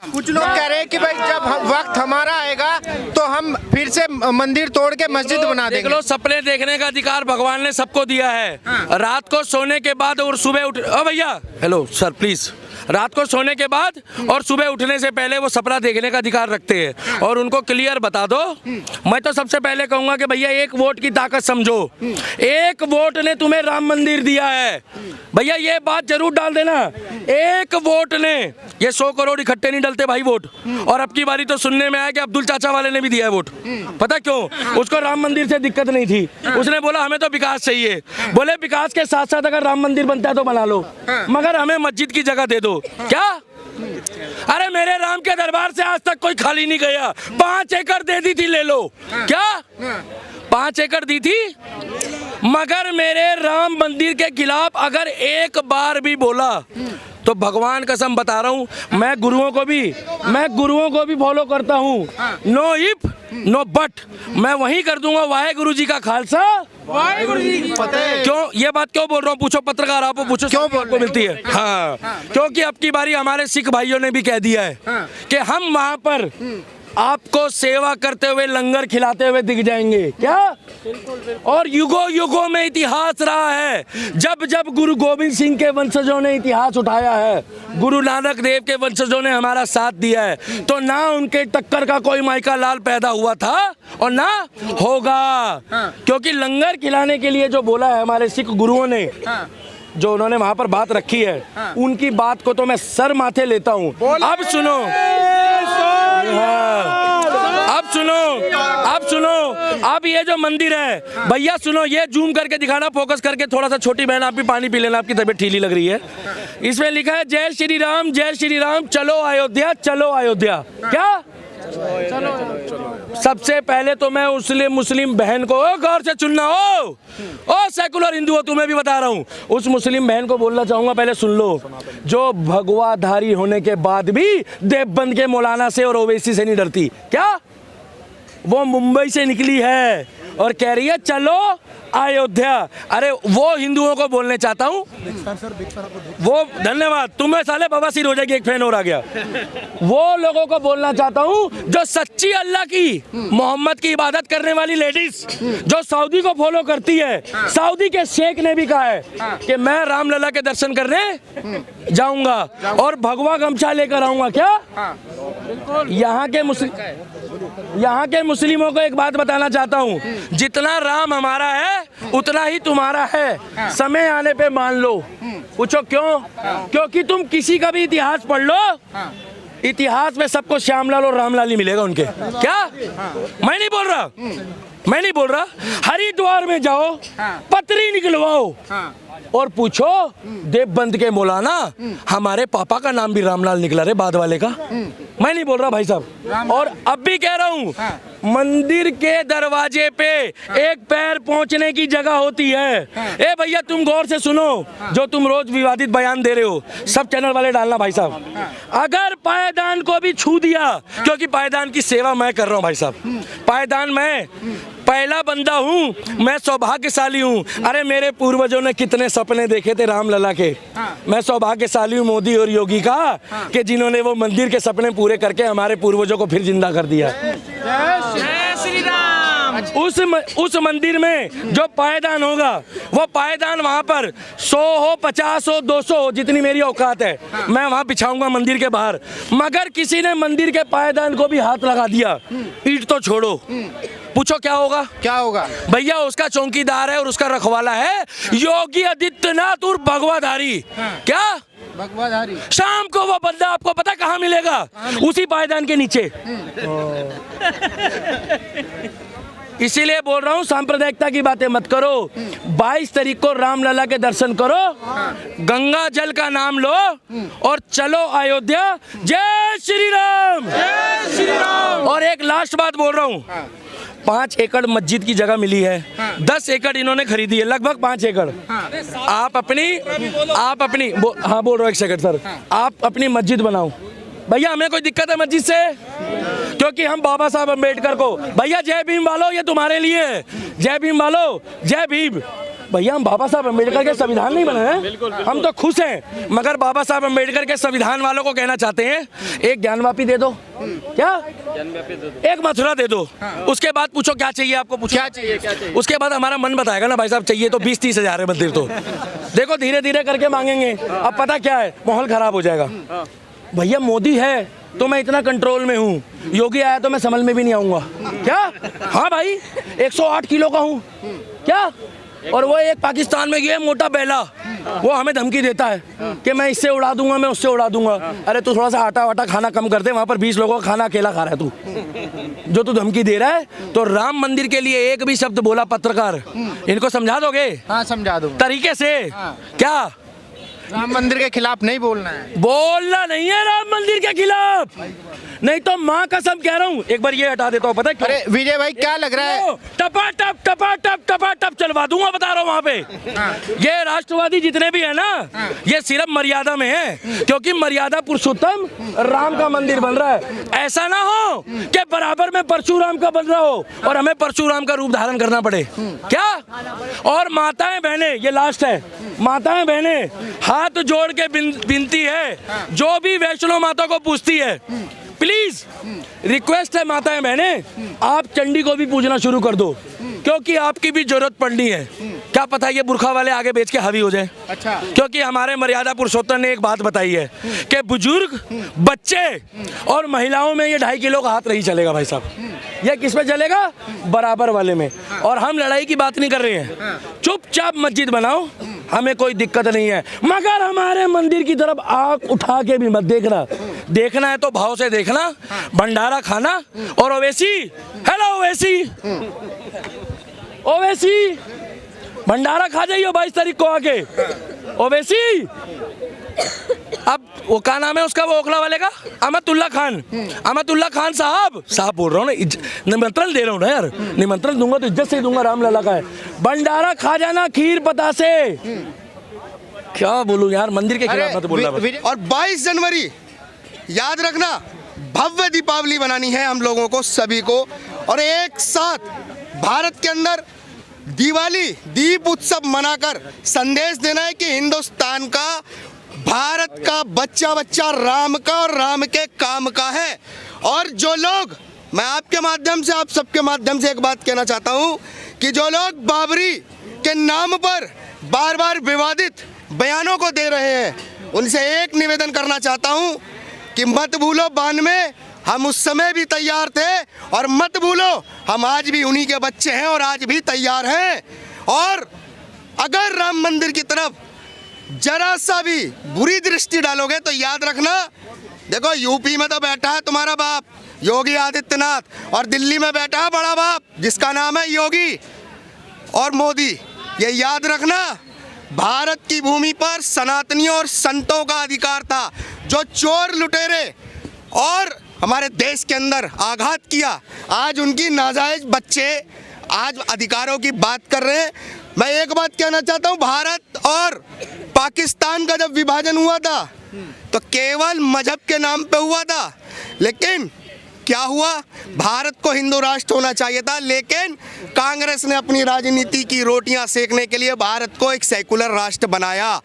कुछ लोग कह रहे हैं कि भाई जब वक्त हमारा आएगा तो हम फिर से मंदिर तोड़ के मस्जिद बना देंगे। देख लो, सपने देखने का अधिकार भगवान ने सबको दिया है। रात को सोने के बाद और सुबह उठ भैया हेलो सर प्लीज, रात को सोने के बाद और सुबह उठने से पहले वो सपना देखने का अधिकार रखते हैं और उनको क्लियर बता दो। मैं तो सबसे पहले कहूंगा कि भैया एक वोट की ताकत समझो। एक वोट ने तुम्हें राम मंदिर दिया है भैया, ये बात जरूर डाल देना। एक वोट ने, ये 100 करोड़ इकट्ठे नहीं डलते भाई वोट। और अब की बारी तो सुनने में आया कि अब्दुल चाचा वाले ने भी दिया है वोट। पता क्यों? उसको राम मंदिर से दिक्कत नहीं थी, उसने बोला हमें तो विकास चाहिए। बोले विकास के साथ साथ अगर राम मंदिर बनता है तो बना लो, मगर हमें मस्जिद की जगह दे दो। क्या? अरे मेरे राम के दरबार से आज तक कोई खाली नहीं गया। 5 एकड़ दे दी थी, ले लो। क्या 5 एकड़ दी थी? मगर मेरे राम मंदिर के खिलाफ अगर एक बार भी बोला तो भगवान कसम बता रहा हूं, मैं गुरुओं को भी फॉलो करता हूं। नो इफ नो बट, मैं वही कर दूंगा। वाहेगुरु जी का खालसा, वाहेगुरु जी की फतेह। क्यों ये बात क्यों बोल रहा हूँ? पूछो पत्रकार, आपको पूछो क्यों को मिलती है। हाँ, क्योंकि अब की बारी हमारे सिख भाइयों ने भी कह दिया है कि हम वहां पर आपको सेवा करते हुए लंगर खिलाते हुए दिख जाएंगे। क्या? और युगों युगों में इतिहास रहा है, जब जब गुरु गोविंद सिंह के वंशजों ने इतिहास उठाया है, गुरु नानक देव के वंशजों ने हमारा साथ दिया है, तो ना उनके टक्कर का कोई माइका लाल पैदा हुआ था और ना होगा। क्योंकि लंगर खिलाने के लिए जो बोला है हमारे सिख गुरुओं ने, जो उन्होंने वहां पर बात रखी है, उनकी बात को तो मैं सर माथे लेता हूं। अब सुनो, अब सुनो, अब ये जो मंदिर है भैया सुनो, ये जूम करके दिखाना, फोकस करके थोड़ा सा। छोटी बहन आप भी पानी पी लेना, आपकी तबीयत ढीली लग रही है। इसमें लिखा है जय श्री राम, जय श्री राम, चलो अयोध्या, चलो अयोध्या। क्या? सबसे पहले तो मैं मुस्लिम बहन को गौर से चुनना, ओ सेकुलर हिंदू हो, तुम्हें भी बता रहा हूँ, उस मुस्लिम बहन को बोलना चाहूंगा, पहले सुन लो। जो भगवाधारी होने के बाद भी देवबंद के मौलाना से और ओवैसी से नहीं डरती। क्या? वो मुंबई से निकली है और कह रही है चलो अयोध्या। अरे वो हिंदुओं को बोलने चाहता हूँ, वो धन्यवाद, तुम्हें साले बवासीर हो जाएगी, एक फैन और आ गया। वो लोगों को बोलना चाहता हूँ जो सच्ची अल्लाह की, मोहम्मद की इबादत करने वाली लेडीज, जो सऊदी को फॉलो करती है। सऊदी के शेख ने भी कहा है कि मैं रामलला के दर्शन करने जाऊंगा और भगवा गमछा लेकर आऊंगा। क्या? यहाँ के मुस्लिमों को एक बात बताना चाहता हूँ, जितना राम हमारा है उतना ही तुम्हारा है, समय आने पे मान लो। पूछो क्यों? क्योंकि तुम किसी का भी इतिहास पढ़ लो, इतिहास में सबको श्यामलाल और रामलाल ही मिलेगा उनके। क्या? मैं नहीं बोल रहा। हरिद्वार में जाओ, पत्री निकलवाओ और पूछो देवबंद के मौलाना, हमारे पापा का नाम भी रामलाल निकला रे, बाद वाले का। मैं नहीं बोल रहा भाई साहब, और अब भी कह रहा हूँ, मंदिर के दरवाजे पे एक पैर पहुंचने की जगह होती है। ए भैया तुम गौर से सुनो, जो तुम रोज विवादित बयान दे रहे हो, सब चैनल वाले डालना भाई साहब। अगर पायदान को भी छू दिया, क्योंकि पायदान की सेवा मैं कर रहा हूँ भाई साहब, पायदान मैं पहला बंदा हूँ, मैं सौभाग्यशाली हूँ। अरे मेरे पूर्वजों ने कितने सपने देखे थे रामलला के। मैं सौभाग्यशाली हूँ मोदी और योगी का, कि जिन्होंने वो मंदिर के सपने पूरे करके हमारे पूर्वजों को फिर जिंदा कर दिया। जय श्री राम। उस मंदिर में जो पायदान होगा, वो पायदान वहाँ पर 100 हो, 50 हो, 200 हो, जितनी मेरी औकात है, मैं वहाँ बिछाऊंगा मंदिर के बाहर। मगर किसी ने मंदिर के पायदान को भी हाथ लगा दिया, ईंट तो छोड़ो, पूछो क्या होगा? क्या होगा भैया? उसका चौकीदार है और उसका रखवाला है योगी आदित्यनाथ और भगवाधारी। क्या? भगवाधारी। शाम को वो बंदा आपको पता कहाँ मिलेगा? उसी पायदान के नीचे। इसीलिए बोल रहा हूँ, सांप्रदायिकता की बातें मत करो। 22 तारीख को रामलला के दर्शन करो, गंगा जल का नाम लो और चलो अयोध्या। जय श्री राम, जय श्री राम। और एक लास्ट बात बोल रहा हूँ, 5 एकड़ मस्जिद की जगह मिली है, 10 एकड़ इन्होंने खरीदी है, लगभग 5 एकड़। आप अपनी हाँ बोल रहा हूँ, एक सेकंड सर, आप अपनी मस्जिद बनाओ भैया। हमें कोई दिक्कत है मस्जिद से? क्योंकि हम बाबा साहब अम्बेडकर को, भैया जय भीम वालों, ये तुम्हारे लिए है। जय भीम वालों, जय भीम। भैया हम बाबा साहब अम्बेडकर के संविधान नहीं बनाए हैं, हम तो खुश हैं, मगर बाबा साहब अम्बेडकर के संविधान वालों को कहना चाहते हैं एक ज्ञानवापी दे दो, क्या एक मथुरा दे दो, उसके बाद पूछो क्या चाहिए आपको, पूछो क्या चाहिए उसके बाद हमारा मन बताएगा ना भाई साहब, चाहिए तो 20-30 हज़ार है मंदिर, तो देखो धीरे धीरे करके मांगेंगे, अब पता क्या है माहौल खराब हो जाएगा। भैया मोदी है तो मैं इतना कंट्रोल में हूँ, योगी आया तो मैं संभल में भी नहीं आऊँगा, क्या? हाँ भाई 108 किलो का हूँ, क्या? और वो एक पाकिस्तान में ये मोटा बेला, वो हमें धमकी देता है कि मैं इससे उड़ा दूंगा, मैं उससे उड़ा दूंगा। अरे तू थोड़ा सा आटा वाटा खाना कम कर दे, वहाँ पर 20 लोगों का खाना अकेला खा रहा है तू, जो तू धमकी दे रहा है। तो राम मंदिर के लिए एक भी शब्द बोला पत्रकार, इनको समझा दोगे? हाँ समझा दो तरीके से। क्या राम मंदिर के खिलाफ नहीं बोलना है, बोलना नहीं है राम मंदिर के खिलाफ, नहीं तो माँ कसम कह रहा हूँ। एक बार ये हटा देता हूँ, पता है क्यों? अरे विजय भाई क्या लग रहा है, टपा टप चलवा दूंगा, बता रहा हूँ वहाँ पे। ये राष्ट्रवादी जितने भी है ना, ये सिर्फ मर्यादा में है, क्योंकि मर्यादा पुरुषोत्तम राम का मंदिर बन रहा है। ऐसा ना हो कि बराबर में परशुराम का बन रहा हो और हमें परशुराम का रूप धारण करना पड़े, क्या? और माताएं बहनें, ये लास्ट है, माताएं बहनें हाथ जोड़ के विनती है, जो भी वैष्णो माता को पूछती है, प्लीज रिक्वेस्ट है माताएं बहनें, आप चंडी को भी पूजना शुरू कर दो, क्योंकि आपकी भी जरूरत पड़नी है। क्या पता ये बुरखा वाले आगे बेच के हावी हो जाए। अच्छा। क्योंकि हमारे मर्यादा पुरुषोत्तम ने एक बात बताई है कि बुजुर्ग, बच्चे और महिलाओं में ये 2.5 किलो का हाथ नहीं चलेगा भाई साहब। ये किस में चलेगा? बराबर वाले में। और हम लड़ाई की बात नहीं कर रहे हैं, चुपचाप मस्जिद बनाओ, हमें कोई दिक्कत नहीं है, मगर हमारे मंदिर की तरफ आंख उठा के भी मत देखना। देखना है तो भाव से देखना, भंडारा खाना। और ओवैसी, हेलो ओवैसी, ओवैसी भंडारा खा जाइए 22 तारीख को आके। ओवैसी, अब वो क्या नाम है उसका, वो ओखला वाले का, अहमदुल्ला खान, अहमदुल्ला खान साहब बोल रहा हूँ ना, निमंत्रण दे रहा हूँ ना यार, निमंत्रण दूंगा तो इज्जत से दूंगा, रामलला का है। भंडारा खा जाना खीर पता से। क्या बोलूं यार, मंदिर के खिलाफ मत बोलना। और 22 जनवरी याद रखना, भव्य दीपावली बनानी है हम लोगों को सभी को, और एक साथ भारत के अंदर दिवाली दीप उत्सव मनाकर संदेश देना है कि हिंदुस्तान का, भारत का बच्चा बच्चा राम का और राम के काम का है। और जो लोग, मैं आपके माध्यम से, आप सबके माध्यम से एक बात कहना चाहता हूं कि जो लोग बाबरी के नाम पर बार बार विवादित बयानों को दे रहे हैं, उनसे एक निवेदन करना चाहता हूं कि मत भूलो 92 हम उस समय भी तैयार थे, और मत भूलो हम आज भी उन्हीं के बच्चे हैं और आज भी तैयार हैं। और अगर राम मंदिर की तरफ जरा सा भी बुरी दृष्टि डालोगे तो याद रखना, देखो यूपी में तो बैठा है तुम्हारा बाप योगी आदित्यनाथ, और दिल्ली में बैठा है बड़ा बाप जिसका नाम है योगी और मोदी। ये याद रखना, भारत की भूमि पर सनातनियों और संतों का अधिकार था, जो चोर लुटेरे और हमारे देश के अंदर आघात किया, आज उनकी नाजायज बच्चे आज अधिकारों की बात कर रहे हैं। मैं एक बात कहना चाहता हूं, भारत और पाकिस्तान का जब विभाजन हुआ था तो केवल मजहब के नाम पे हुआ था, लेकिन क्या हुआ, भारत को हिंदू राष्ट्र होना चाहिए था, लेकिन कांग्रेस ने अपनी राजनीति की रोटियां सेकने के लिए भारत को एक सेकुलर राष्ट्र बनाया।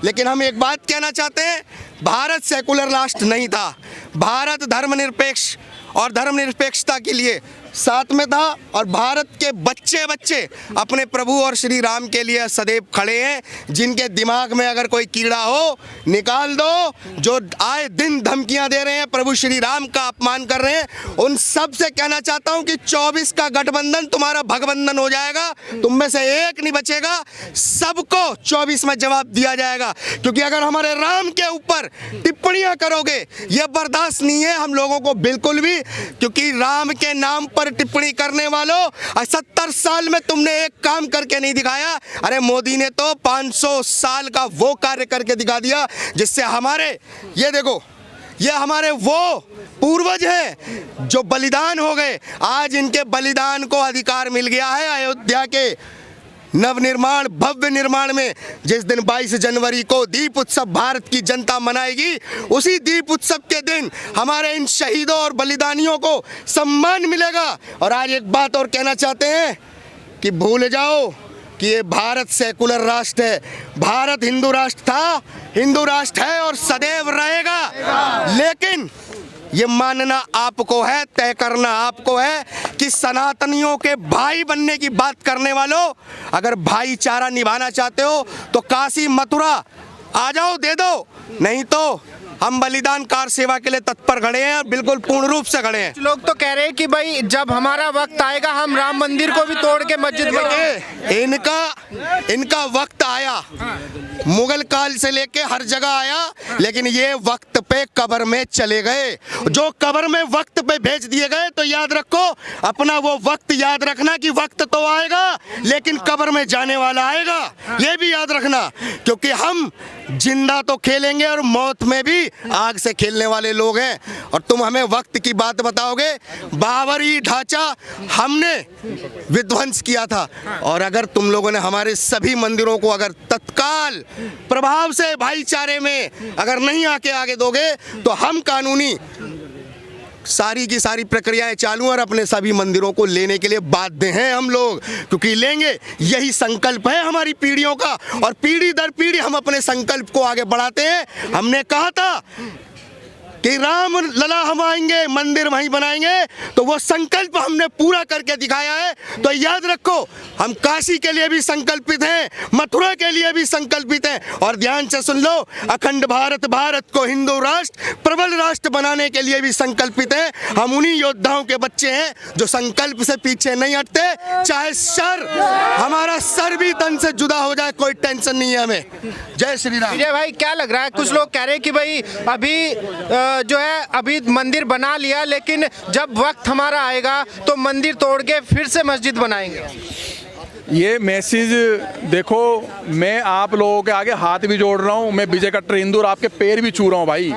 लेकिन हम एक बात कहना चाहते हैं, भारत सेकुलर राष्ट्र नहीं था, भारत धर्मनिरपेक्ष और धर्मनिरपेक्षता के लिए साथ में था, और भारत के बच्चे बच्चे अपने प्रभु और श्री राम के लिए सदैव खड़े हैं। जिनके दिमाग में अगर कोई कीड़ा हो निकाल दो, जो आए दिन धमकियां दे रहे हैं, प्रभु श्री राम का अपमान कर रहे हैं, उन सब से कहना चाहता हूं कि 24 का गठबंधन तुम्हारा भगबंधन हो जाएगा, तुम में से एक नहीं बचेगा, सबको 24 में जवाब दिया जाएगा। क्योंकि अगर हमारे राम के ऊपर टिप्पणियां करोगे, यह बर्दाश्त नहीं है हम लोगों को बिल्कुल भी, क्योंकि राम के नाम पर टिप्पणी करने वालों, 70 साल में तुमने एक काम करके नहीं दिखाया। अरे मोदी ने तो 500 साल का वो कार्य करके दिखा दिया जिससे हमारे, ये देखो, ये हमारे वो पूर्वज हैं जो बलिदान हो गए, आज इनके बलिदान को अधिकार मिल गया है। अयोध्या के नवनिर्माण, भव्य निर्माण में जिस दिन 22 जनवरी को दीप उत्सव भारत की जनता मनाएगी, उसी दीप उत्सव के दिन हमारे इन शहीदों और बलिदानियों को सम्मान मिलेगा। और आज एक बात और कहना चाहते हैं कि भूल जाओ कि ये भारत सेकुलर राष्ट्र है, भारत हिंदू राष्ट्र था, हिंदू राष्ट्र है और सदैव रहेगा। लेकिन ये मानना आपको है, तय करना आपको है कि सनातनियों के भाई बनने की बात करने वालों, अगर भाईचारा निभाना चाहते हो तो काशी मथुरा आ जाओ, दे दो, नहीं तो हम बलिदान कार सेवा के लिए तत्पर खड़े हैं और बिल्कुल पूर्ण रूप से खड़े हैं। कुछ लोग तो कह रहे हैं कि भाई जब हमारा वक्त आएगा हम राम मंदिर को भी तोड़ के मस्जिद बनाएंगे। इनका वक्त आया, मुगल काल से लेके हर जगह आया, लेकिन ये वक्त पे कब्र में चले गए। जो कब्र में वक्त पे भेज दिए गए, तो याद रखो अपना वो वक्त, याद रखना कि वक्त तो आएगा लेकिन कब्र में जाने वाला आएगा, ये भी याद रखना। क्योंकि हम जिंदा तो खेलेंगे और मौत में भी आग से खेलने वाले लोग हैं। और तुम हमें वक्त की बात बताओगे, बाबरी ढांचा हमने विध्वंस किया था, और अगर तुम लोगों ने हमारे सभी मंदिरों को अगर तत्काल प्रभाव से भाईचारे में अगर नहीं आके आगे दोगे, तो हम कानूनी सारी की सारी प्रक्रियाएं चालू और अपने सभी मंदिरों को लेने के लिए बाध्य हैं हम लोग, क्योंकि लेंगे, यही संकल्प है हमारी पीढ़ियों का, और पीढ़ी दर पीढ़ी हम अपने संकल्प को आगे बढ़ाते हैं। हमने कहा था कि राम लला हम आएंगे, मंदिर वहीं बनाएंगे, तो वो संकल्प हमने पूरा करके दिखाया है। तो याद रखो, हम काशी के लिए भी संकल्पित हैं, मथुरा के लिए भी संकल्पित हैं, और ध्यान से सुन लो, अखंड भारत, भारत को हिंदू राष्ट्र, प्रबल राष्ट्र बनाने के लिए भी संकल्पित हैं। हम उन्हीं योद्धाओं के बच्चे हैं जो संकल्प से पीछे नहीं हटते, चाहे सर, हमारा सर भी तन से जुदा हो जाए, कोई टेंशन नहीं है हमें। जय श्री राम। विजय भाई, क्या लग रहा है? कुछ लोग कह रहे हैं कि भाई अभी जो है अभी मंदिर बना लिया, लेकिन जब वक्त हमारा आएगा तो मंदिर तोड़ के फिर से मस्जिद बनाएंगे। ये मैसेज देखो, मैं आप लोगों के आगे हाथ भी जोड़ रहा हूँ, मैं विजय कट्टर हिंदू और आपके पैर भी छू रहा हूँ भाई।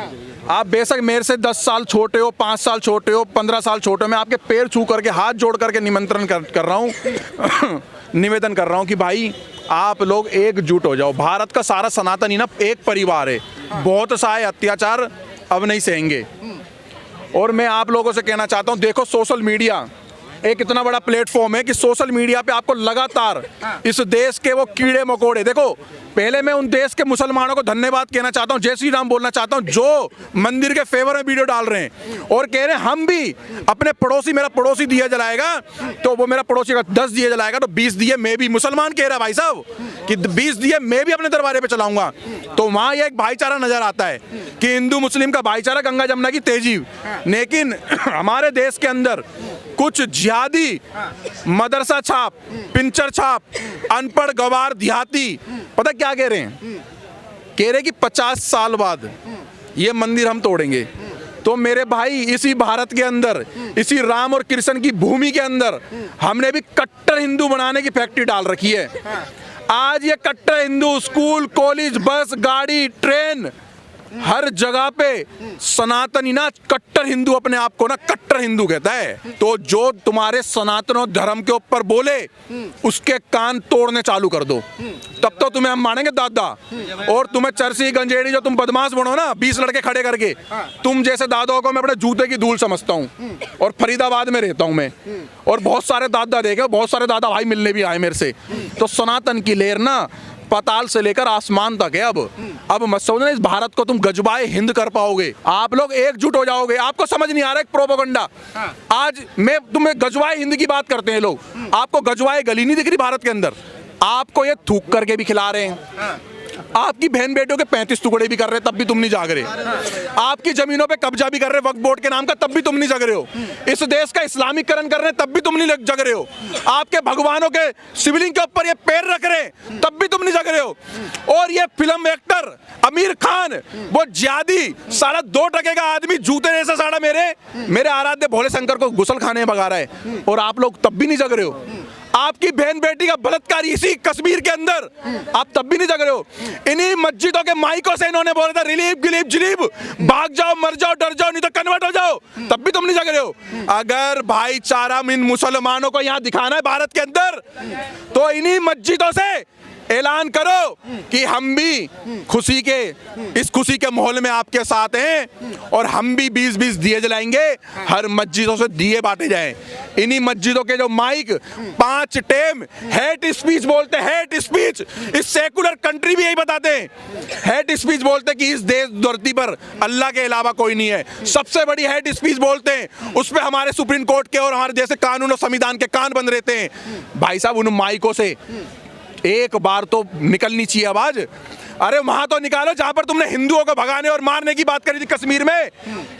आप बेशक मेरे से 10 साल छोटे हो, 5 साल छोटे हो, 15 साल छोटे हो, मैं आपके पैर छू करके हाथ जोड़ करके निमंत्रण कर रहा हूँ निवेदन कर रहा हूँ कि भाई आप लोग एकजुट हो जाओ। भारत का सारा सनातनी ना एक परिवार है, बहुत सारे अत्याचार अब नहीं सहेंगे। और मैं आप लोगों से कहना चाहता हूँ, देखो सोशल मीडिया एक इतना बड़ा प्लेटफॉर्म है कि सोशल मीडिया पे आपको लगातार इस देश के वो कीड़े मकोड़े, देखो पहले मैं उन देश के मुसलमानों को धन्यवाद कहना चाहता हूँ, जय श्री राम बोलना चाहता हूँ, जो मंदिर के फेवर में वीडियो डाल रहे हैं और कह रहे हैं हम भी अपने पड़ोसी, मेरा पड़ोसी दिया जलाएगा तो वो मेरा पड़ोसी का 10 दिए जलाएगा तो 20 दिए मैं भी, मुसलमान कह रहा है भाई साहब कि 20 दिए मैं भी अपने दरबारे पे चलाऊंगा। तो वहाँ ये एक भाईचारा नजर आता है कि हिंदू मुस्लिम का भाईचारा, गंगा जमुना की तेजी। लेकिन हमारे देश के अंदर कुछ जिहादी मदरसा छाप, पिंचर छाप, अनपढ़ गवार देहाती पता क्या कह रहे हैं? कह रहे कि 50 साल बाद ये मंदिर हम तोड़ेंगे। तो मेरे भाई, इसी भारत के अंदर, इसी राम और कृष्ण की भूमि के अंदर हमने भी कट्टर हिंदू बनाने की फैक्ट्री डाल रखी है। आज ये कट्टर हिंदू स्कूल, कॉलेज, बस, गाड़ी, ट्रेन, हर जगह पे सनातनी ना कट्टर हिंदू अपने आप को ना कट्टर हिंदू कहता है। तो जो तुम्हारे सनातन धर्म के ऊपर बोले उसके कान तोड़ने चालू कर दो, तब तो तुम्हें हम मानेंगे दादा। और तुम्हें चरसी गंजेड़ी जो तुम बदमाश बनो ना 20 लड़के खड़े करके, तुम जैसे दादाओं को मैं अपने जूते की धूल समझता हूँ। और फरीदाबाद में रहता हूँ मैं, और बहुत सारे दादा देखे, बहुत सारे दादा भाई मिलने भी आए मेरे से। तो सनातन की लहर ना पाताल से लेकर आसमान तक है। अब मत समझना इस भारत को तुम गजबाए हिंद कर पाओगे, आप लोग एकजुट हो जाओगे। आपको समझ नहीं आ रहा है प्रोपेगेंडा। आज मैं तुम्हें गजबाए हिंद की बात करते हैं लोग, आपको गजबाए गली नहीं दिख रही भारत के अंदर। आपको ये थूक करके भी खिला रहे हैं, आपकी बहन बेटियों के 35 टुकड़े भी कर रहे हैं, तब भी तुम नहीं जाग रहे। आपकी जमीनों पे कब्जा भी कर रहे हैं वक्फ बोर्ड के नाम का, तब भी तुम नहीं जग रहे हो। इस देश का इस्लामीकरण कर रहे हैं, तब भी तुम नहीं जग रहे हो। आपके भगवानों के शिवलिंग के ऊपर ये पैर रख रहे हैं, तब भी तुम नहीं जग रहे हो। और ये फिल्म एक्टर आमिर खान, वो जिहादी साला 2 टके का आदमी जूते जैसा साड़ा मेरे आराध्य भोले शंकर को गुसल खाने में भगा रहा है, और आप लोग तब भी नहीं जग रहे हो। आपकी बहन बेटी का बलात्कार इसी कश्मीर के अंदर, आप तब भी नहीं जग रहे हो। इन्हीं मस्जिदों के माइकों से इन्होंने बोला था रिलीफ गिलीफ जिलीफ, भाग जाओ, मर जाओ, डर जाओ, नहीं तो कन्वर्ट हो जाओ, तब भी तुम नहीं जग रहे हो। अगर भाईचारा इन मुसलमानों को यहाँ दिखाना है भारत के अंदर, तो इन्हीं मस्जिदों से ऐलान करो कि हम भी खुशी के इस खुशी के माहौल में आपके साथ हैं और हम भी 20-20 दिए जलाएंगे, हर मस्जिदों से दिए बांटे जाएं। इन्हीं मस्जिदों के जो माइक 5 टेम हेट स्पीच बोलते हैं, हेट स्पीच, इस सेकुलर कंट्री भी यही बताते हैं, हेट स्पीच बोलते हैं कि इस देश धरती पर अल्लाह के अलावा कोई नहीं है, सबसे बड़ी हेट स्पीच बोलते हैं। उस पर हमारे सुप्रीम कोर्ट के और हमारे जैसे कानून और संविधान के कान बंद रहते हैं। भाई साहब, उन माइकों से एक बार तो निकलनी चाहिए आवाज। अरे वहां तो निकालो जहां पर तुमने हिंदुओं को भगाने और मारने की बात करी थी कश्मीर में,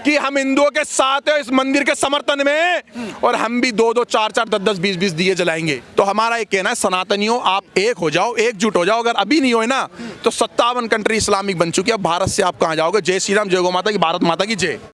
कि हम हिंदुओं के साथ हैं, इस मंदिर के समर्थन में, और हम भी 2-2, 4-4, 10-10, 20-20 दिए जलाएंगे। तो हमारा एक कहना है, सनातनियों आप एक हो जाओ, एकजुट हो जाओ। अगर अभी नहीं होए ना तो 57 कंट्री इस्लामिक बन चुकी है। अब भारत से आप कहां जाओगे? जय श्री राम, जय गौ माता की, भारत माता की जय।